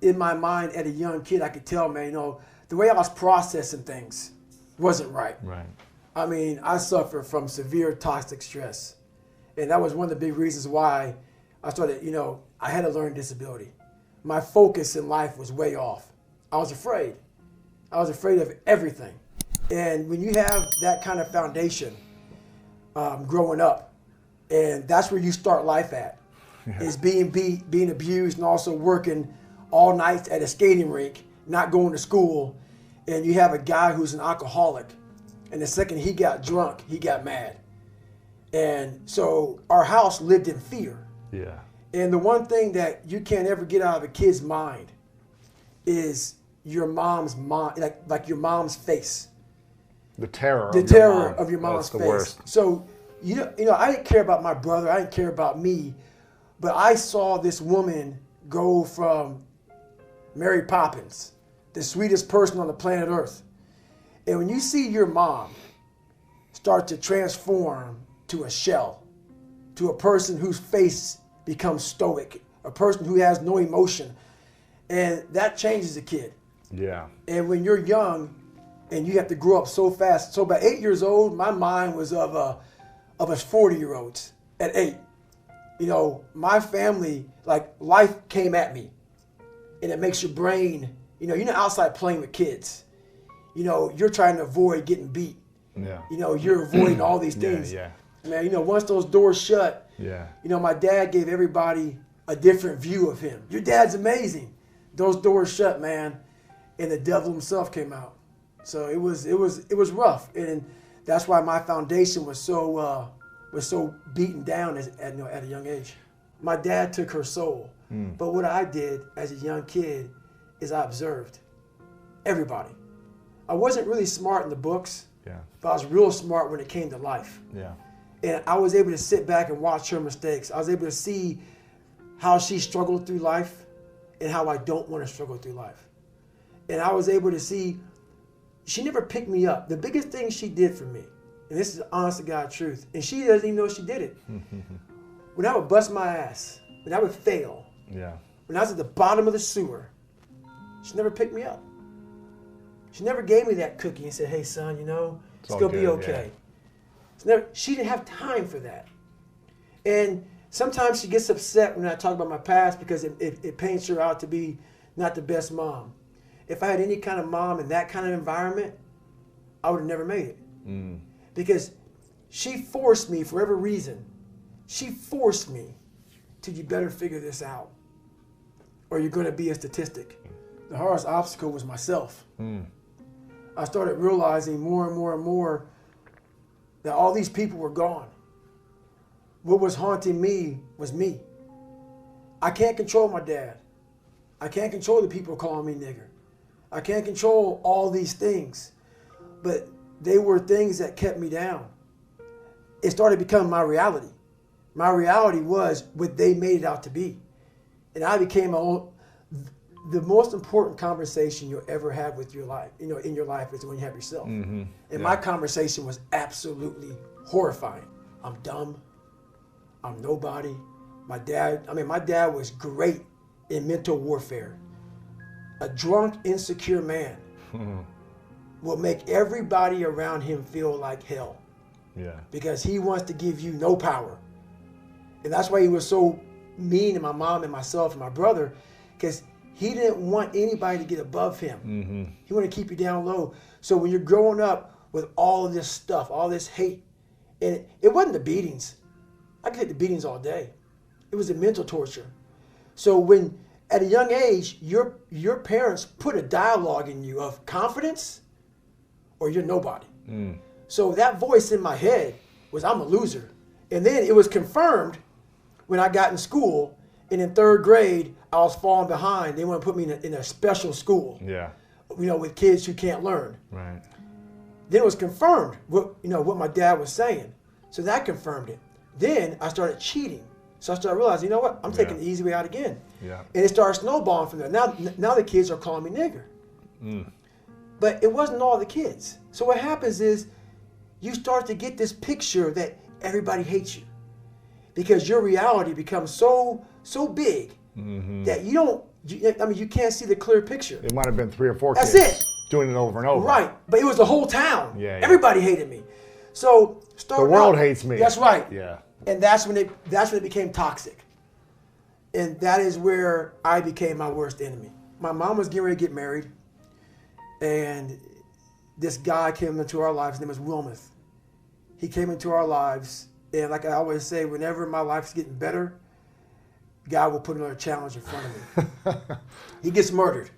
in my mind at a young kid, I could tell, man, you know, the way I was processing things wasn't right. Right. I mean, I suffered from severe toxic stress. And that was one of the big reasons why I started, you know, I had a learning disability. My focus in life was way off. I was afraid. I was afraid of everything. And when you have that kind of foundation growing up, and that's where you start life at, is being beat, being abused, and also working all nights at a skating rink, not going to school, and you have a guy who's an alcoholic, and the second he got drunk, he got mad. And so our house lived in fear. Yeah. And the one thing that you can't ever get out of a kid's mind is your mom's mind, like your mom's face. The terror. The terror of your mom's face. face. Worst. So you know, I didn't care about my brother. I didn't care about me, but I saw this woman go from Mary Poppins, the sweetest person on the planet Earth, and when you see your mom start to transform to a shell, to a person whose face becomes stoic, a person who has no emotion, and that changes a kid. Yeah. And when you're young and you have to grow up so fast, so by 8 years old, my mind was of a 40-year-olds at 8. You know, my family, like, life came at me, and it makes your brain, you know, you're not outside playing with kids. You know, you're trying to avoid getting beat. Yeah. You know, you're avoiding all these things. Yeah. Man, you know, once those doors shut, Yeah. you know, my dad gave everybody a different view of him. Your dad's amazing. Those doors shut, man, and the devil himself came out. So it was rough, and that's why my foundation was so beaten down at a young age. My dad took her soul, but what I did as a young kid is I observed everybody. I wasn't really smart in the books, but I was real smart when it came to life. Yeah. And I was able to sit back and watch her mistakes. I was able to see how she struggled through life and how I don't want to struggle through life. And I was able to see she never picked me up. The biggest thing she did for me, and this is honest to God truth, and she doesn't even know she did it. When I would bust my ass, when I would fail, when I was at the bottom of the sewer, she never picked me up. She never gave me that cookie and said, hey, son, you know, it's going to be okay. She didn't have time for that. And sometimes she gets upset when I talk about my past because it paints her out to be not the best mom. If I had any kind of mom in that kind of environment, I would have never made it. Because she forced me, for every reason, she forced me to, you better figure this out or you're going to be a statistic. The hardest obstacle was myself. I started realizing more and more and more that all these people were gone. What was haunting me was me. I can't control my dad. I can't control the people calling me nigger. I can't control all these things, but they were things that kept me down. It started becoming my reality. My reality was what they made it out to be. And I became the most important conversation you'll ever have with your life, you know, in your life is when you have yourself. And my conversation was absolutely horrifying. I'm dumb. I'm nobody. My dad was great in mental warfare. A drunk, insecure man will make everybody around him feel like hell. Because he wants to give you no power. And that's why he was so mean to my mom and myself and my brother, because he didn't want anybody to get above him. He wanted to keep you down low. So when you're growing up with all of this stuff, all this hate, and it wasn't the beatings. I could take the beatings all day. It was the mental torture. So when at a young age, your parents put a dialogue in you of confidence or you're nobody. So that voice in my head was, I'm a loser. And then it was confirmed when I got in school, and in 3rd grade, I was falling behind. They want to put me in a special school, you know, with kids who can't learn. Right. Then it was confirmed what my dad was saying. So that confirmed it. Then I started cheating. So I started realizing, you know what? I'm taking the easy way out again. And it started snowballing from there. Now the kids are calling me nigger. But it wasn't all the kids. So what happens is you start to get this picture that everybody hates you because your reality becomes so big that you don't you can't see the clear picture. It might have been 3 or 4 That's kids it. doing it over and over. Right, but it was the whole town. Yeah. Everybody hated me. So The world hates me. That's right. Yeah. And that's when it became toxic. And that is where I became my worst enemy. My mom was getting ready to get married, and this guy came into our lives. His name was Wilmuth. He came into our lives, and like I always say, whenever my life's getting better, God will put another challenge in front of me. He gets murdered.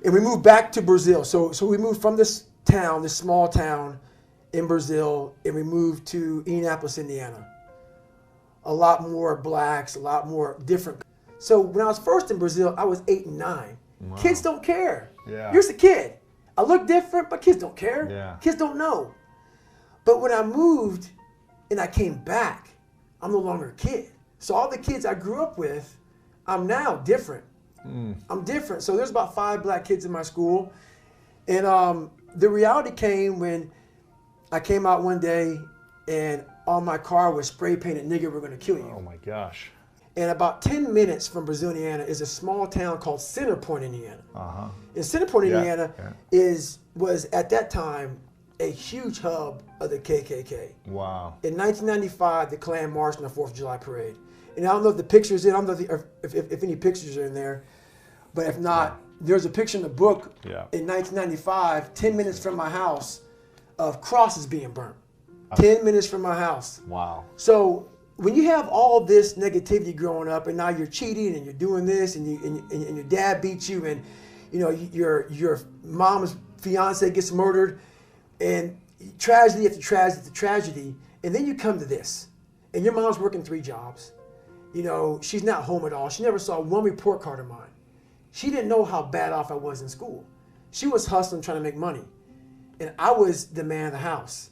And we moved back to Brazil. So we moved from this town, this small town in Brazil, and we moved to Indianapolis, Indiana. A lot more blacks, a lot more different. So when I was first in Brazil, I was 8 and 9. Wow. Kids don't care. Yeah. You're just a kid. I look different, but kids don't care. Yeah. Kids don't know. But when I moved and I came back, I'm no longer a kid. So all the kids I grew up with, I'm now different. I'm different. So there's about 5 black kids in my school. And the reality came when I came out one day and on my car was spray painted, "Nigga, we're gonna kill you." Oh my gosh. And about 10 minutes from Brazil, Indiana is a small town called Center Point, Indiana. Uh-huh. And Center Point, Yeah, Indiana was at that time a huge hub of the KKK. Wow. In 1995, the Klan marched on the 4th of July parade. And I don't know if the picture's in, I don't know if any pictures are in there, but if not, there's a picture in the book in 1995, 10 minutes from my house, of crosses being burnt. 10 minutes from my house. Wow. So when you have all this negativity growing up, and now you're cheating and you're doing this, and your dad beats you, and your mom's fiance gets murdered, and tragedy after tragedy after tragedy, and then you come to this, and your mom's working 3 jobs. She's not home at all. She never saw one report card of mine. She didn't know how bad off I was in school. She was hustling, trying to make money, and I was the man of the house,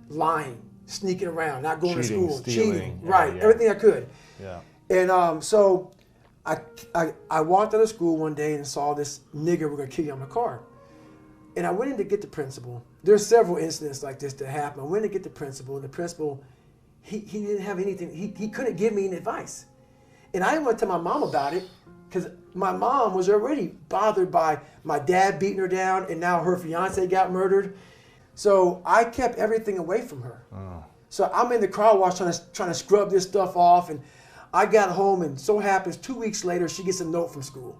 lying, sneaking around, not going to school, cheating, right, everything I could. Yeah. And so I walked out of school one day and saw this "nigger, we're gonna kill you" on my car. And I went in to get the principal. There's several incidents like this that happen. I went to get the principal, and the principal, he didn't have anything. He couldn't give me any advice. And I didn't want to tell my mom about it because my mom was already bothered by my dad beating her down, and now her fiance got murdered. So I kept everything away from her. Oh. So I'm in the car wash trying to scrub this stuff off, and I got home, and so happens 2 weeks later she gets a note from school.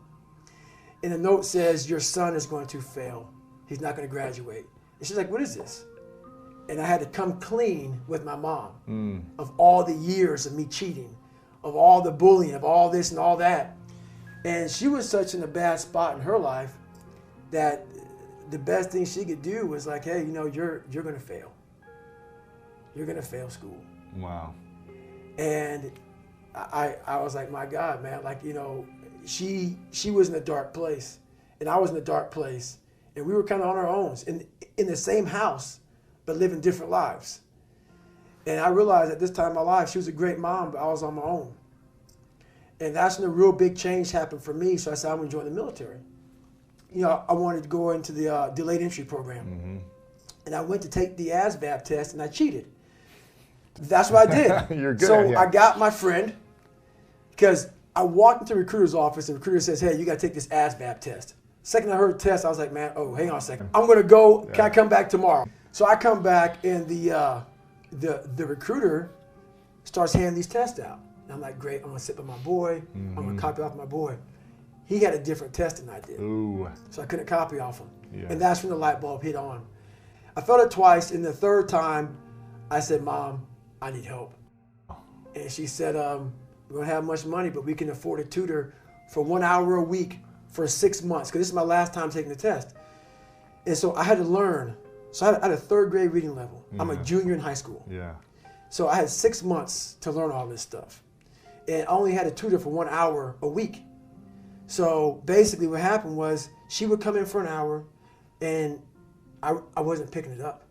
And the note says, "Your son is going to fail. He's not going to graduate." And she's like, "What is this?" And I had to come clean with my mom of all the years of me cheating, of all the bullying, of all this and all that. And she was such in a bad spot in her life that the best thing she could do was like, "Hey, you're going to fail. You're going to fail school." Wow. And I was like, my God, man, like, she was in a dark place, and I was in a dark place, and we were kind of on our own in the same house, but living different lives. And I realized at this time in my life, she was a great mom, but I was on my own. And that's when a real big change happened for me. So I said, I'm going to join the military. I wanted to go into the delayed entry program. Mm-hmm. And I went to take the ASVAB test, and I cheated. That's what I did. You're good. So I got my friend, because I walked into the recruiter's office, and the recruiter says, "Hey, you got to take this ASVAB test." Second I heard the test, I was like, "Man, hang on a second. I'm going to go. Can I come back tomorrow?" So I come back, and the recruiter starts handing these tests out. And I'm like, "Great, I'm going to sit by my boy. I'm going to copy off my boy." He had a different test than I did. Ooh. So I couldn't copy off him. Yeah. And that's when the light bulb hit on. I felt it twice, and the third time, I said, "Mom, I need help." And she said, "We don't have much money, but we can afford a tutor for 1 hour a week for 6 months," because this is my last time taking the test. And so I had to learn. So I had a 3rd grade reading level. I'm a junior in high school. Yeah. So I had 6 months to learn all this stuff. And I only had a tutor for 1 hour a week. So basically what happened was she would come in for an hour, and I wasn't picking it up,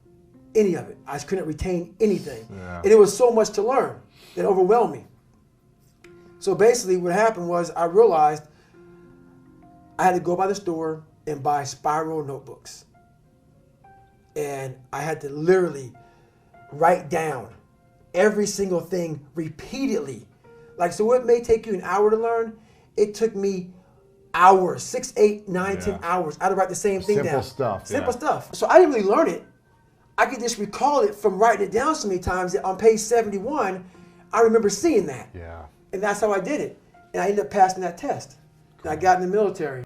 any of it. I just couldn't retain anything. Yeah. And it was so much to learn that overwhelmed me. So basically what happened was I realized I had to go by the store and buy spiral notebooks. And I had to literally write down every single thing repeatedly. Like, so it may take you an hour to learn. It took me hours, 6, 8, 9, Yeah. 10 hours. I had to write the same thing Simple down. stuff, Simple yeah. stuff. So I didn't really learn it. I could just recall it from writing it down so many times that on page 71, I remember seeing that. Yeah. And that's how I did it. And I ended up passing that test. And I got in the military.